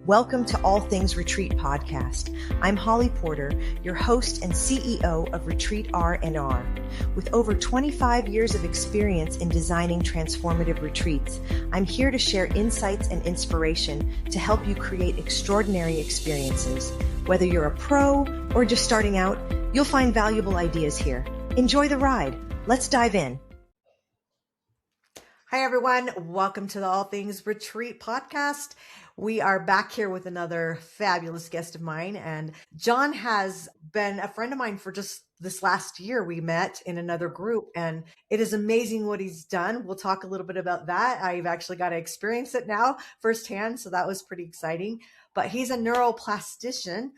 Welcome to All Things Retreat podcast. I'm Holly Porter, your host and CEO of Retreat R&R. With over 25 years of experience in designing transformative retreats, I'm here to share insights and inspiration to help you create extraordinary experiences. Whether you're a pro or just starting out, you'll find valuable ideas here. Enjoy the ride. Let's dive in. Hi, everyone. Welcome to the All Things Retreat podcast. We are back here with another fabulous guest of mine. And John has been a friend of mine for just this last year. We met in another group and it is amazing what he's done. We'll talk a little bit about that. I've actually got to experience it now firsthand. So that was pretty exciting. But he's a neuroplastician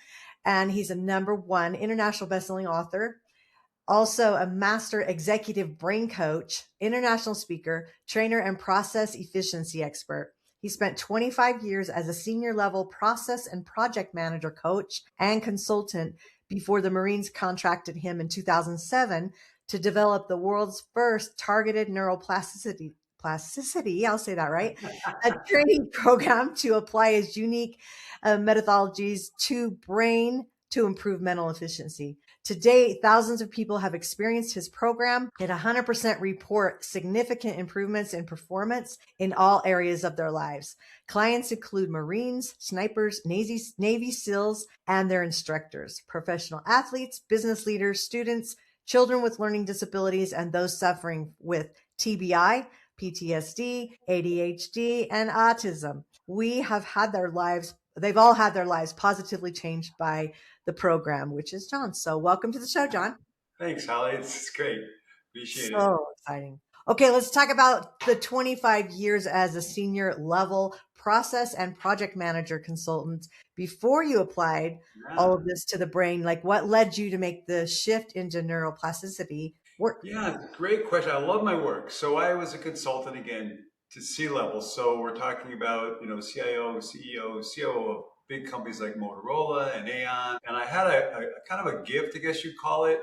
and he's a #1 international bestselling author. Also a master executive brain coach, international speaker, trainer, and process efficiency expert. He spent 25 years as a senior level process and project manager coach and consultant before the Marines contracted him in 2007 to develop the world's first targeted neuroplasticity, I'll say that right, a training program to apply his unique methodologies to brain to improve mental efficiency. Today, thousands of people have experienced his program and 100% report significant improvements in performance in all areas of their lives. Clients include Marines, snipers, Navy SEALs, and their instructors, professional athletes, business leaders, students, children with learning disabilities, and those suffering with TBI, PTSD, ADHD, and autism. They've all had their lives positively changed by the program, which is John. So welcome to the show, John. Thanks, Holly. It's great. Appreciate it. So exciting. Okay, let's talk about the 25 years as a senior level process and project manager consultant. Before you applied all of this to the brain, like what led you to make the shift into neuroplasticity work? Yeah, great question. I love my work. So I was a consultant again to C-level. So we're talking about, CIO, CEO, COO of big companies like Motorola and Aon. And I had a kind of a gift, I guess you'd call it,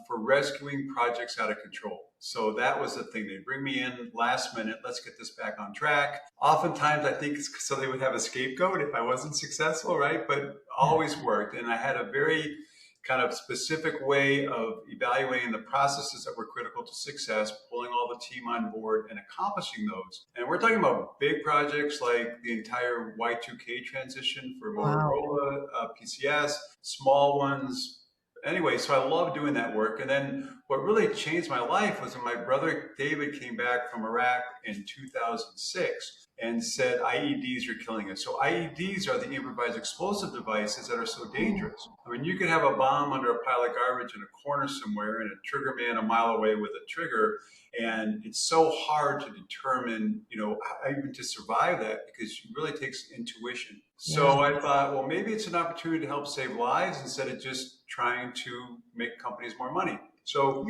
for rescuing projects out of control. So that was the thing. They'd bring me in last minute. Let's get this back on track. Oftentimes, I think so they would have a scapegoat if I wasn't successful, right? But always worked. And I had a very kind of specific way of evaluating the processes that were critical to success, pulling all the team on board and accomplishing those. And we're talking about big projects like the entire Y2K transition for Motorola, PCS, small ones. Anyway, so I love doing that work. And then what really changed my life was when my brother David came back from Iraq in 2006 and said IEDs are killing us. So IEDs are the improvised explosive devices that are so dangerous. I mean, you could have a bomb under a pile of garbage in a corner somewhere and a trigger man a mile away with a trigger. And it's so hard to determine, even to survive that because it really takes intuition. So I thought, well, maybe it's an opportunity to help save lives instead of just trying to make companies more money. So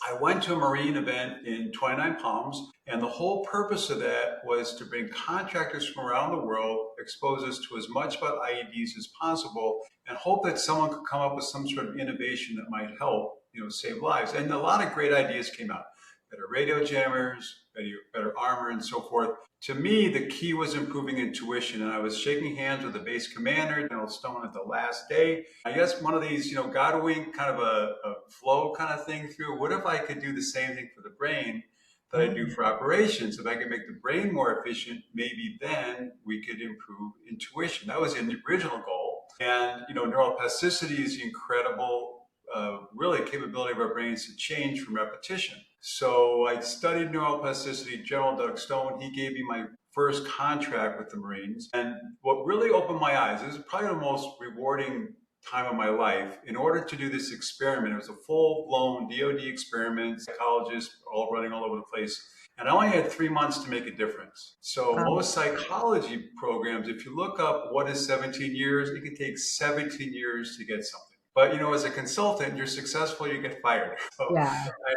I went to a Marine event in 29 Palms, and the whole purpose of that was to bring contractors from around the world, expose us to as much about IEDs as possible, and hope that someone could come up with some sort of innovation that might help, save lives. And a lot of great ideas came out. Better radio jammers, better armor, and so forth. To me, the key was improving intuition, and I was shaking hands with the base commander, General Stone, at the last day. I guess one of these, God wink, kind of a flow kind of thing through. What if I could do the same thing for the brain that I do for operations? If I could make the brain more efficient, maybe then we could improve intuition. That was the original goal. And, neuroplasticity is the incredible, really capability of our brains to change from repetition. So I studied neuroplasticity. General Doug Stone, he gave me my first contract with the Marines. And what really opened my eyes, this is probably the most rewarding time of my life. In order to do this experiment, it was a full-blown DoD experiment, psychologists all running all over the place. And I only had 3 months to make a difference. So most psychology programs, if you look up what is 17 years, it can take 17 years to get something. But, as a consultant, you're successful, you get fired. So I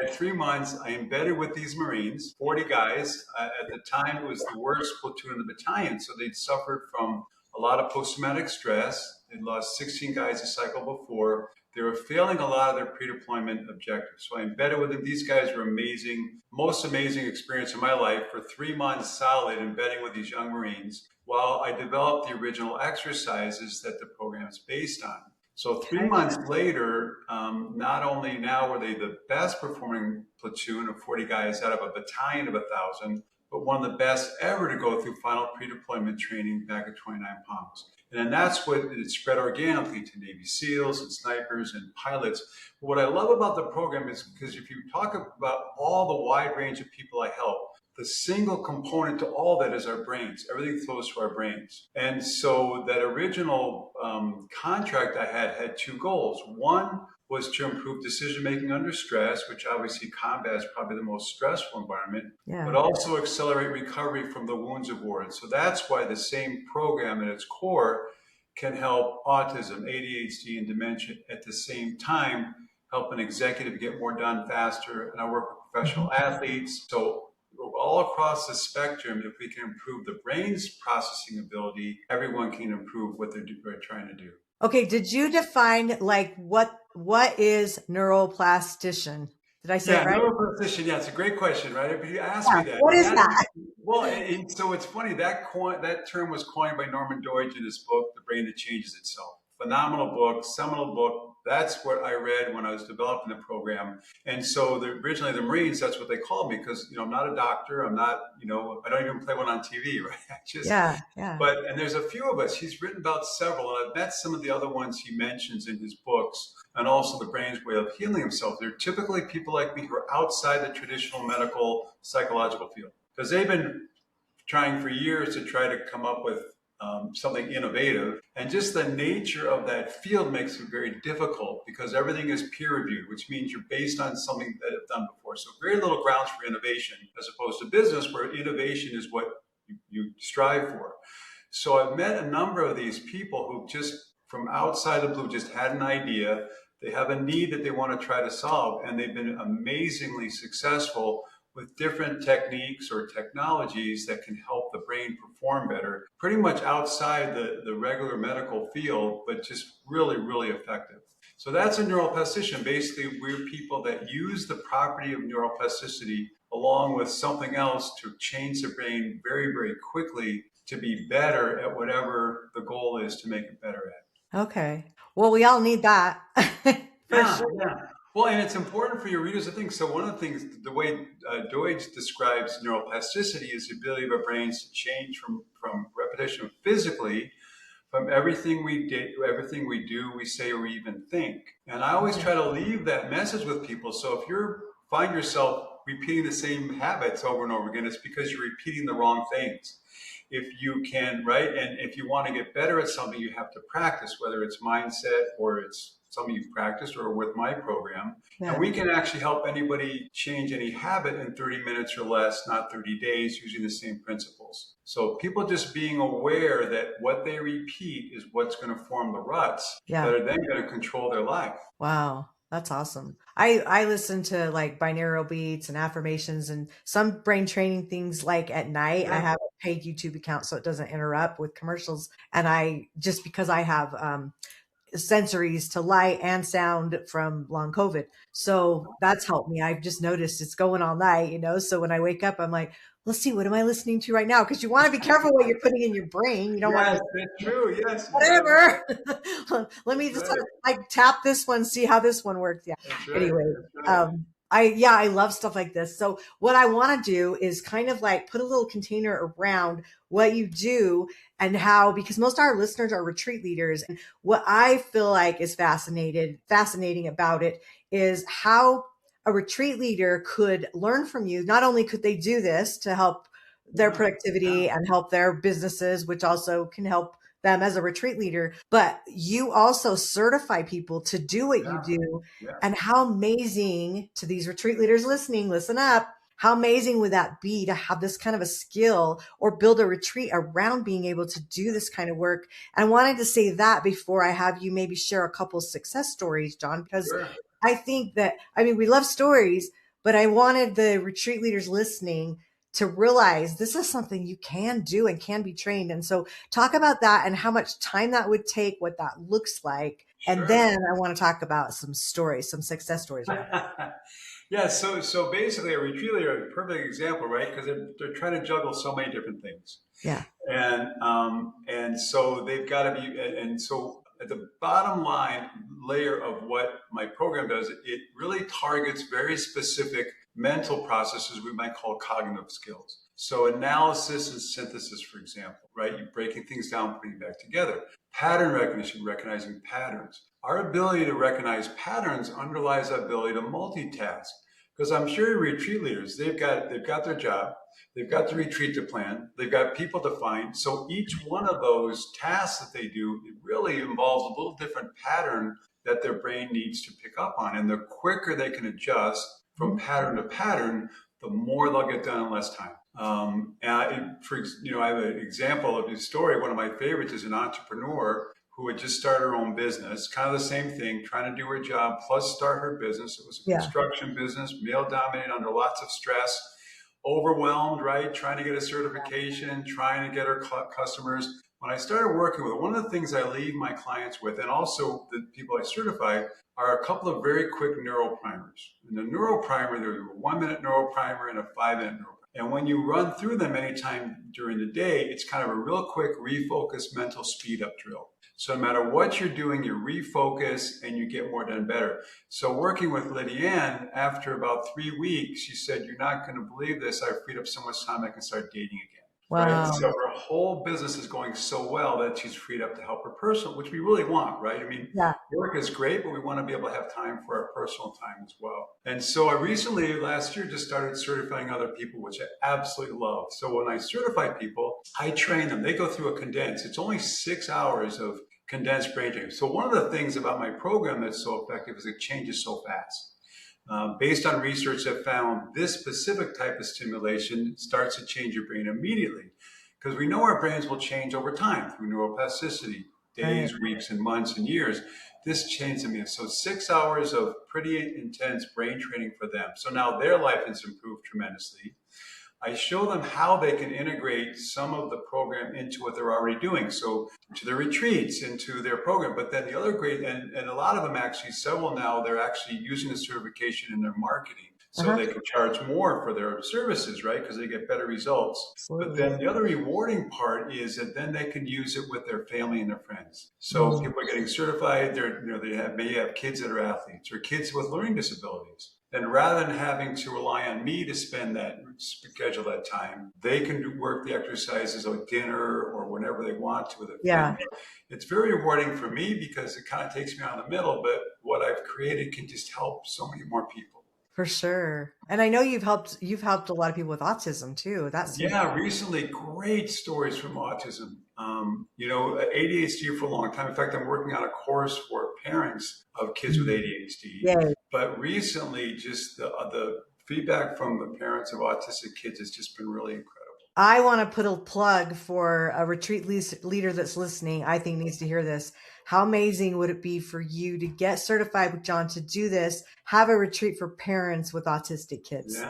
had 3 months. I embedded with these Marines, 40 guys. At the time, it was the worst platoon in the battalion. So they'd suffered from a lot of post-traumatic stress. They'd lost 16 guys a cycle before. they were failing a lot of their pre-deployment objectives. So I embedded with them. These guys were amazing, most amazing experience in my life for 3 months solid, embedding with these young Marines while I developed the original exercises that the program is based on. So three Okay. months later, not only now were they the best performing platoon of 40 guys out of a battalion of 1,000, but one of the best ever to go through final pre-deployment training back at 29 pounds. And then that's what it spread organically to Navy SEALs and snipers and pilots. But what I love about the program is because if you talk about all the wide range of people I help, the single component to all that is our brains. Everything flows to our brains. And so that original contract I had two goals. One was to improve decision making under stress, which obviously combat is probably the most stressful environment, but also accelerate recovery from the wounds of war. And so that's why the same program at its core can help autism, ADHD, and dementia at the same time, help an executive get more done faster. And I work with professional athletes. So all across the spectrum, if we can improve the brain's processing ability, everyone can improve what they're trying to do. Okay, did you define like what is neuroplastician? Did I say it right? Neuroplastician. Yeah, it's a great question, right? If you ask me that, What is that? well, and so it's funny that term was coined by Norman Doidge in his book, The Brain That Changes Itself. Phenomenal book, seminal book. That's what I read when I was developing the program. And so originally the Marines, that's what they called me because, I'm not a doctor. I'm not, I don't even play one on TV, right? And there's a few of us. He's written about several, and I've met some of the other ones he mentions in his books, and also the brain's way of healing himself. They're typically people like me who are outside the traditional medical psychological field because they've been trying for years to try to come up with something innovative. And just the nature of that field makes it very difficult because everything is peer reviewed, which means you're based on something that have done before. So very little grounds for innovation as opposed to business where innovation is what you strive for. So I've met a number of these people who just from outside the blue just had an idea. They have a need that they want to try to solve, and they've been amazingly successful with different techniques or technologies that can help the brain perform better, pretty much outside the regular medical field, but just really, really effective. So that's a neuroplastician. Basically, we're people that use the property of neuroplasticity along with something else to change the brain very, very quickly to be better at whatever the goal is to make it better at. Okay. Well, we all need that. For sure. Yeah. Well, and it's important for your readers to think. So one of the things, the way Deutsch describes neuroplasticity is the ability of our brains to change from repetition physically, from everything we do, we say, or even think. And I always try to leave that message with people. So if you find yourself repeating the same habits over and over again, it's because you're repeating the wrong things. If you can, right? And if you want to get better at something, you have to practice, whether it's mindset or it's something you've practiced or with my program. Yeah. And we can actually help anybody change any habit in 30 minutes or less, not 30 days, using the same principles. So people just being aware that what they repeat is what's going to form the ruts that are then going to control their life. Wow. That's awesome. I listen to like binaural beats and affirmations and some brain training things like at night. I have a paid YouTube account so it doesn't interrupt with commercials. And just because I have sensories to light and sound from long COVID. So that's helped me. I've just noticed it's going all night, So when I wake up, I'm like, let's see, what am I listening to right now? Because you want to be careful what you're putting in your brain. You don't want to. That's true. Yes. Whatever. Let me just tap this one, see how this one works. Yeah. Right. Anyway, I love stuff like this. So what I want to do is kind of like put a little container around what you do and how, because most of our listeners are retreat leaders. And what I feel like is fascinating about it is how a retreat leader could learn from you. Not only could they do this to help their productivity and help their businesses, which also can help them as a retreat leader, but you also certify people to do what you do. And how amazing, to these retreat leaders listening, listen up, how amazing would that be to have this kind of a skill or build a retreat around being able to do this kind of work? And I wanted to say that before I have you maybe share a couple success stories, John, because I think that, we love stories, but I wanted the retreat leaders listening to realize this is something you can do and can be trained. And so talk about that and how much time that would take, what that looks like. And Sure. then I want to talk about some stories, some success stories around it. Yeah, so basically a retreat leader is a perfect example, right? Because they're trying to juggle so many different things. Yeah. And so they've got to be, and so at the bottom line layer of what my program does, it really targets very specific mental processes we might call cognitive skills. So analysis and synthesis, for example, right? You're breaking things down, putting it back together. Pattern recognition, recognizing patterns. Our ability to recognize patterns underlies our ability to multitask. Because I'm sure retreat leaders, they've got their job, they've got the retreat to plan, they've got people to find. So each one of those tasks that they do, it really involves a little different pattern that their brain needs to pick up on. And the quicker they can adjust from pattern to pattern, the more they'll get done in less time. I have an example of this story. One of my favorites is an entrepreneur who had just started her own business, kind of the same thing, trying to do her job plus start her business. It was a construction business, male dominated, under lots of stress, overwhelmed, right? Trying to get a certification, trying to get her customers. When I started working with her, one of the things I leave my clients with, and also the people I certify, are a couple of very quick neuroprimers. In the neuroprimer, there's a 1-minute neuroprimer and a 5-minute neuroprimer. And when you run through them anytime during the day, it's kind of a real quick refocus mental speed up drill. So no matter what you're doing, you refocus and you get more done better. So working with Lydianne, after about 3 weeks, she said, "You're not going to believe this. I've freed up so much time I can start dating again." Wow. Right? So her whole business is going so well that she's freed up to help her personal, which we really want, right? I mean, work is great, but we want to be able to have time for our personal time as well. And so I recently, last year, just started certifying other people, which I absolutely love. So when I certify people, I train them. They go through a condensed. It's only 6 hours of condensed brain training. So one of the things about my program that's so effective is it changes so fast. Based on research that found this specific type of stimulation starts to change your brain immediately, because we know our brains will change over time through neuroplasticity, days, weeks, and months and years. This changed me. So 6 hours of pretty intense brain training for them. So now their life has improved tremendously. I show them how they can integrate some of the program into what they're already doing. So into their retreats, into their program. But then the other great, and a lot of them actually, several now, they're actually using the certification in their marketing. So they can charge more for their services, right? Because they get better results. But then the other rewarding part is that then they can use it with their family and their friends. So people are getting certified. They may have kids that are athletes or kids with learning disabilities. And rather than having to rely on me to schedule that time, they can work the exercises like dinner or whenever they want to with their family. It's very rewarding for me because it kind of takes me out of the middle, but what I've created can just help so many more people. For sure. And I know you've helped a lot of people with autism too. Recently, great stories from autism. ADHD for a long time. In fact, I'm working on a course for parents of kids with ADHD. Yay. But recently, just the feedback from the parents of autistic kids has just been really incredible. I want to put a plug for a retreat leader that's listening. I think needs to hear this. How amazing would it be for you to get certified with John to do this, have a retreat for parents with autistic kids?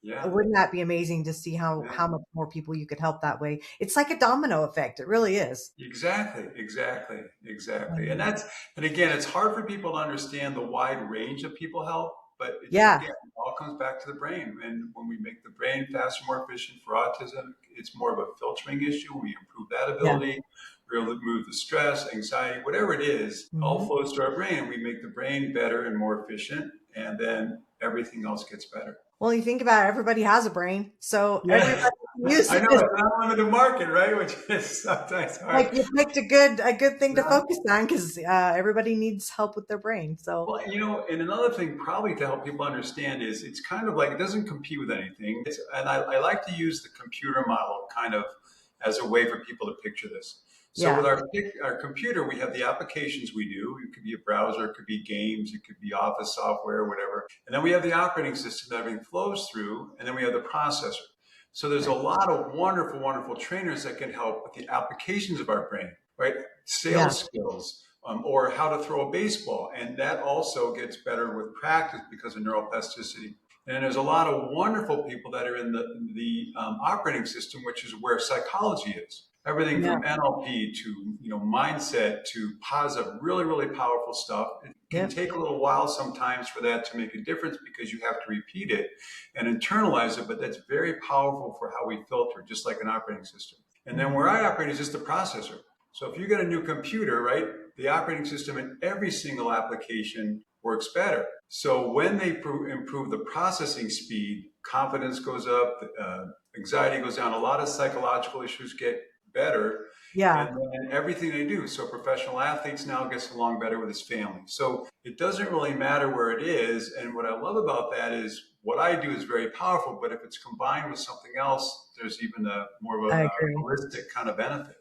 Yeah. Wouldn't that be amazing to see how much more people you could help that way? It's like a domino effect. It really is. Exactly. And again, it's hard for people to understand the wide range of people help, but again, it all comes back to the brain. And when we make the brain faster, more efficient for autism, it's more of a filtering issue. We improve that ability. We're able to remove the stress, anxiety, whatever it is, all flows to our brain. We make the brain better and more efficient, and then everything else gets better. Well, you think about it, everybody has a brain. So everybody uses I know it's not limited market, right? Which is sometimes hard. Like you picked a good thing to focus on because everybody needs help with their brain. So, well, and another thing probably to help people understand is it's kind of like it doesn't compete with anything. And I like to use the computer model kind of as a way for people to picture this. So with our computer, we have the applications we do. It could be a browser, it could be games, it could be office software, whatever. And then we have the operating system that everything flows through, and then we have the processor. So there's a lot of wonderful, wonderful trainers that can help with the applications of our brain, right? Sales skills, or how to throw a baseball. And that also gets better with practice because of neuroplasticity. And there's a lot of wonderful people that are in the operating system, which is where psychology is. Everything Yeah. from NLP to mindset to positive, really, really powerful stuff. It can Yep. take a little while sometimes for that to make a difference because you have to repeat it and internalize it, but that's very powerful for how we filter, just like an operating system. And then where I operate is just the processor. So if you get a new computer, right, the operating system in every single application works better. So when they improve the processing speed, confidence goes up, anxiety goes down, a lot of psychological issues get better, and Yeah. then everything they do. So professional athletes now gets along better with his family. So it doesn't really matter where it is. And what I love about that is what I do is very powerful, but if it's combined with something else, there's even a more of I a agree. holistic kind of benefit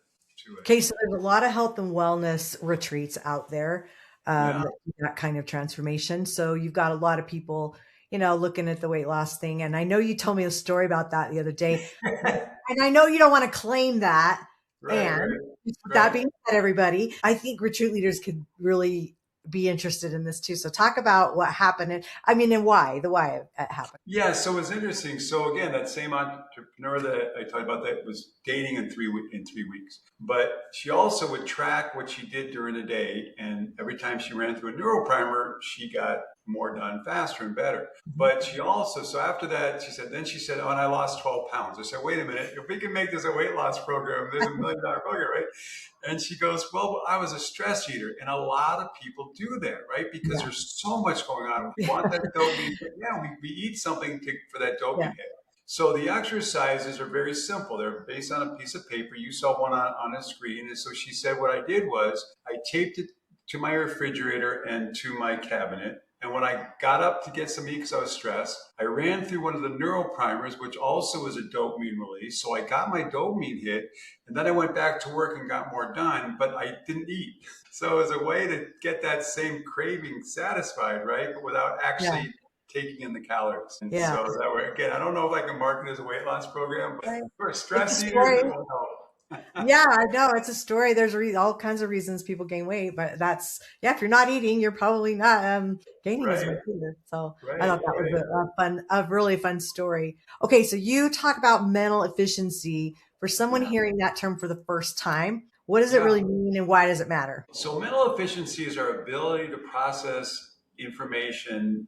to it. Okay, so there's a lot of health and wellness retreats out there, Yeah. that do that kind of transformation. So you've got a lot of people, looking at the weight loss thing. And I know you told me a story about that the other day. And I know you don't want to claim that. Right, And right, with that right. being said, everybody, I think retreat leaders could really be interested in this too. So talk about what happened and why, the why it happened. Yeah, so it's interesting. So again, that same entrepreneur that I talked about that was dating in 3 weeks, but she also would track what she did during the day, and every time she ran through a neuroprimer, she got more done faster and better. Mhm. But she also, so after that, she said, oh, and I lost 12 pounds. I said, wait a minute, if we can make this a weight loss program, there's $1 million program, right? And she goes, well, I was a stress eater. And a lot of people do that, right? Because Yeah. there's so much going on. We want that dopamine. Yeah, we eat something for that Yeah. dopamine hit. So the exercises are very simple. They're based on a piece of paper. You saw one on a screen. And so she said, what I did was I taped it to my refrigerator and to my cabinet. And when I got up to get some meat because I was stressed, I ran through one of the neuroprimers, which also is a dopamine release. So I got my dopamine hit, and then I went back to work and got more done, but I didn't eat. So it was a way to get that same craving satisfied, right? But without Yeah. actually taking in the calories. And Yeah. so that way, again, I don't know if I can market it as a weight loss program, but Right. for It's a stress eaters, story. it will help. Yeah, I know. It's a story. There's all kinds of reasons people gain weight, but if you're not eating, you're probably not gaining as Right, much either. So I right, thought that was right. a really fun story. Okay, so you talk about mental efficiency. For someone Yeah. hearing that term for the first time, what does it Yeah. really mean and why does it matter? So mental efficiency is our ability to process information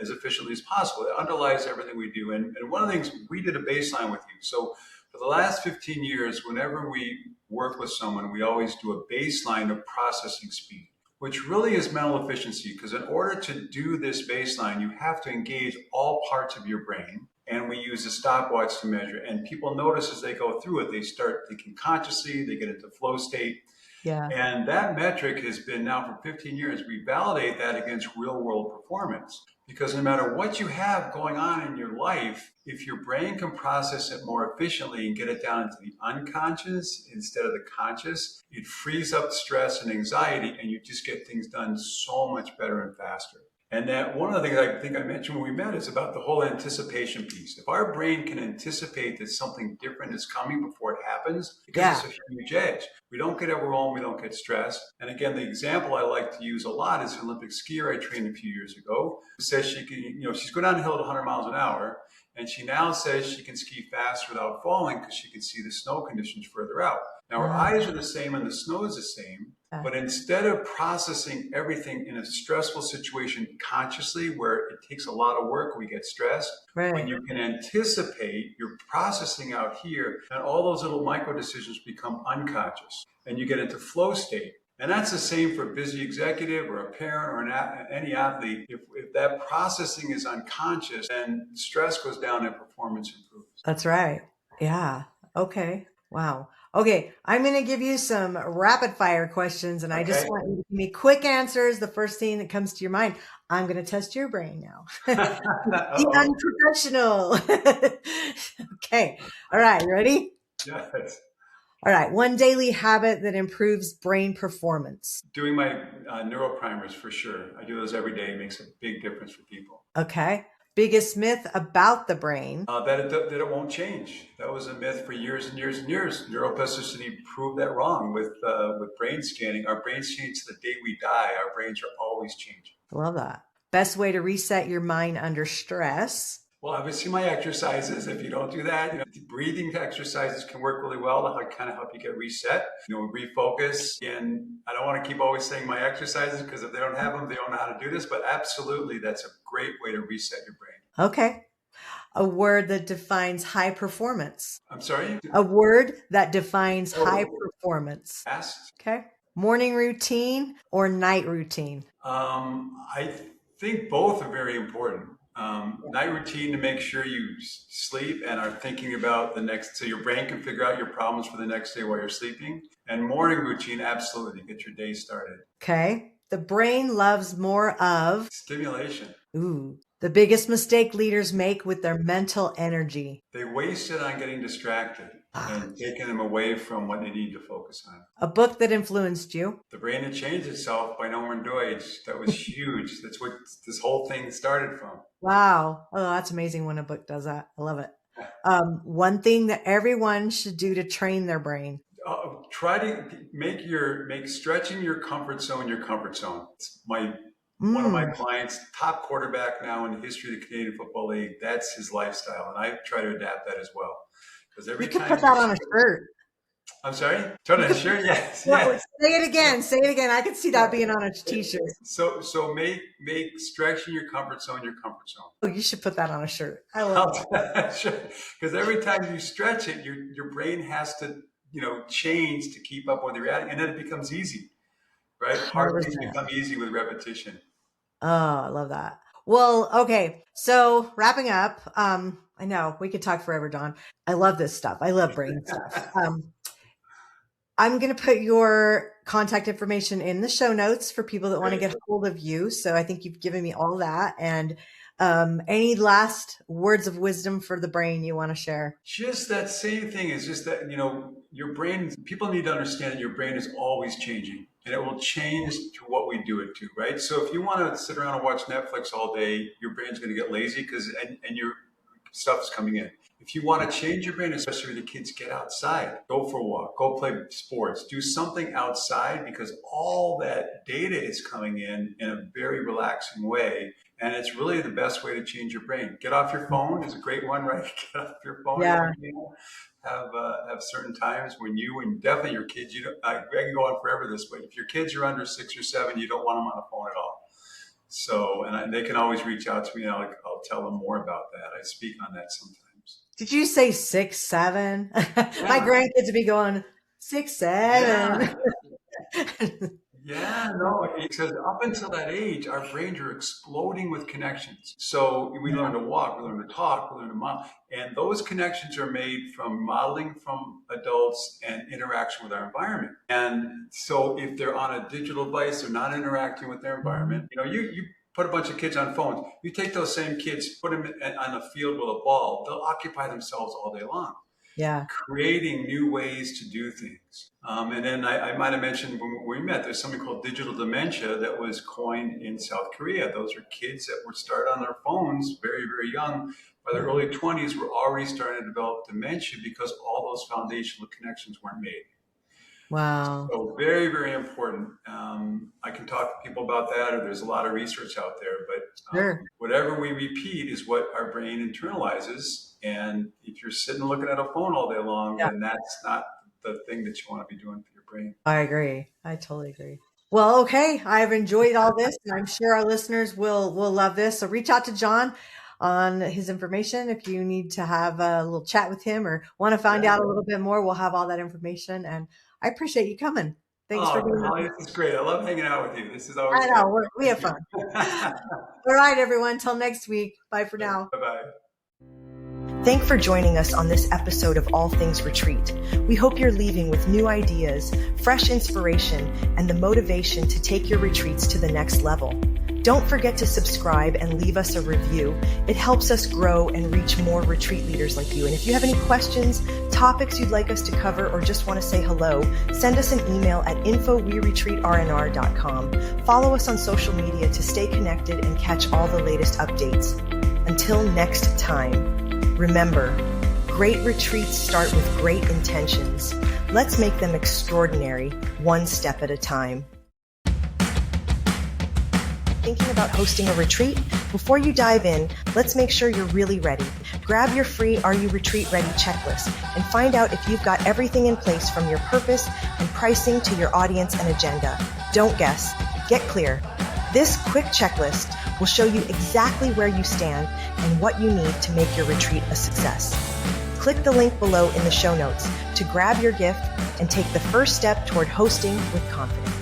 as efficiently as possible. It underlies everything we do. And one of the things, we did a baseline with you. So for the last 15 years, whenever we work with someone, we always do a baseline of processing speed, which really is mental efficiency. Because in order to do this baseline, you have to engage all parts of your brain. And we use a stopwatch to measure. And people notice as they go through it, they start thinking consciously, they get into flow state. Yeah. And that metric has been now for 15 years. We validate that against real world performance because no matter what you have going on in your life, if your brain can process it more efficiently and get it down into the unconscious instead of the conscious, it frees up stress and anxiety and you just get things done so much better and faster. And that one of the things I think I mentioned when we met is about the whole anticipation piece. If our brain can anticipate that something different is coming before it happens, it gives Yeah. us a huge edge. We don't get overwhelmed, we don't get stressed. And again, the example I like to use a lot is an Olympic skier I trained a few years ago who says she can, she's going down the hill at 100 miles an hour. And she now says she can ski fast without falling because she can see the snow conditions further out. Now her eyes are the same and the snow is the same. But instead of processing everything in a stressful situation consciously, where it takes a lot of work, we get stressed. Right. When you can anticipate, you're processing out here, and all those little micro decisions become unconscious, and you get into flow state. And that's the same for a busy executive or a parent or any athlete. If that processing is unconscious, then stress goes down and performance improves. That's right. Yeah. Okay. Wow. Okay. I'm going to give you some rapid fire questions and I just Okay. want you to give me quick answers. The first thing that comes to your mind. I'm going to test your brain now. The unprofessional. Okay. All right. You ready? Yes. All right. One daily habit that improves brain performance. Doing my neuroprimers for sure. I do those every day. It makes a big difference for people. Okay. Biggest myth about the brain. That it won't change. That was a myth for years and years and years. Neuroplasticity proved that wrong with brain scanning. Our brains change to the day we die. Our brains are always changing. Love that. Best way to reset your mind under stress? Well, obviously my exercises. If you don't do that, breathing exercises can work really well to kind of help you get reset, refocus. And I don't want to keep always saying my exercises because if they don't have them, they don't know how to do this. But absolutely, that's a great way to reset your brain. Okay. A word that defines high performance. I'm sorry? A word that defines high performance. Fast. Okay. Morning routine or night routine? I think both are very important. Night routine to make sure you sleep and are thinking about the next, so your brain can figure out your problems for the next day while you're sleeping. And morning routine, absolutely, to get your day started. Okay. The brain loves more of stimulation. Ooh. The biggest mistake leaders make with their mental energy. They waste it on getting distracted and taking them away from what they need to focus on. A book that influenced you? The Brain That Changed Itself by Norman Deutsch. That was huge. That's what this whole thing started from. Wow. Oh, that's amazing when a book does that. I love it. One thing that everyone should do to train their brain. Try to make stretching your comfort zone your comfort zone. It's one of my clients, top quarterback now in the history of the Canadian Football League. That's his lifestyle, and I try to adapt that as well. Because you can put that on a shirt. I'm sorry? Put on a shirt? Yes. Well, say it again. Say it again. I can see that being on a t-shirt. So make stretching your comfort zone your comfort zone. Oh, you should put that on a shirt. I love that. Sure. Because every time you stretch it, your brain has to change to keep up with your reality, and then it becomes easy. Right? Hard things become easy with repetition. Oh, I love that. Well, okay. So wrapping up, I know we could talk forever, Don. I love this stuff. I love brain stuff. I'm going to put your contact information in the show notes for people that want to get a hold of you. So I think you've given me all that. And any last words of wisdom for the brain you want to share? Just that same thing is just that, your brain, people need to understand that your brain is always changing. And it will change to what we do it to, right? So if you want to sit around and watch Netflix all day, your brain's going to get lazy and your stuff is coming in. If you want to change your brain, especially with the kids, get outside, go for a walk, go play sports, do something outside, because all that data is coming in a very relaxing way. And it's really the best way to change your brain. Get off your phone is a great one, right? Get off your phone. Yeah. Have certain times when you and definitely your kids, I can go on forever this way. If your kids are under 6 or 7, you don't want them on the phone at all. So, and they can always reach out to me. And I'll tell them more about that. I speak on that sometimes. Did you say 6, 7? Yeah. My grandkids would be going 6, 7. Yeah, no, because up until that age, our brains are exploding with connections. So we learn to walk, we learn to talk, we learn to model. And those connections are made from modeling from adults and interaction with our environment. And so if they're on a digital device, they're not interacting with their environment. You put a bunch of kids on phones. You take those same kids, put them on a field with a ball, they'll occupy themselves all day long. Yeah, creating new ways to do things. And then I might have mentioned when we met, there's something called digital dementia that was coined in South Korea. Those are kids that were started on their phones very, very young. By their early 20s, were already starting to develop dementia because all those foundational connections weren't made. Wow. So very, very important. I can talk to people about that, or there's a lot of research out there, but whatever we repeat is what our brain internalizes. And if you're sitting looking at a phone all day long, then that's not the thing that you want to be doing for your brain. I agree. I totally agree. Well, okay. I've enjoyed all this, and I'm sure our listeners will love this. So reach out to John on his information if you need to have a little chat with him or want to find out a little bit more. We'll have all that information, and I appreciate you coming. Thanks for being here. This is great. I love hanging out with you. This is always I know. We have fun. All right, everyone. Till next week. Bye for now. Bye-bye. Thanks for joining us on this episode of All Things Retreat. We hope you're leaving with new ideas, fresh inspiration, and the motivation to take your retreats to the next level. Don't forget to subscribe and leave us a review. It helps us grow and reach more retreat leaders like you. And if you have any questions, topics you'd like us to cover, or just want to say hello, send us an email at info@weretreatrnr.com. Follow us on social media to stay connected and catch all the latest updates. Until next time, remember, great retreats start with great intentions. Let's make them extraordinary, one step at a time. thinking about hosting a retreat? Before you dive in, let's make sure you're really ready. Grab your free Are You Retreat Ready checklist and find out if you've got everything in place from your purpose and pricing to your audience and agenda. Don't guess. Get clear. This quick checklist will show you exactly where you stand and what you need to make your retreat a success. Click the link below in the show notes to grab your gift and take the first step toward hosting with confidence.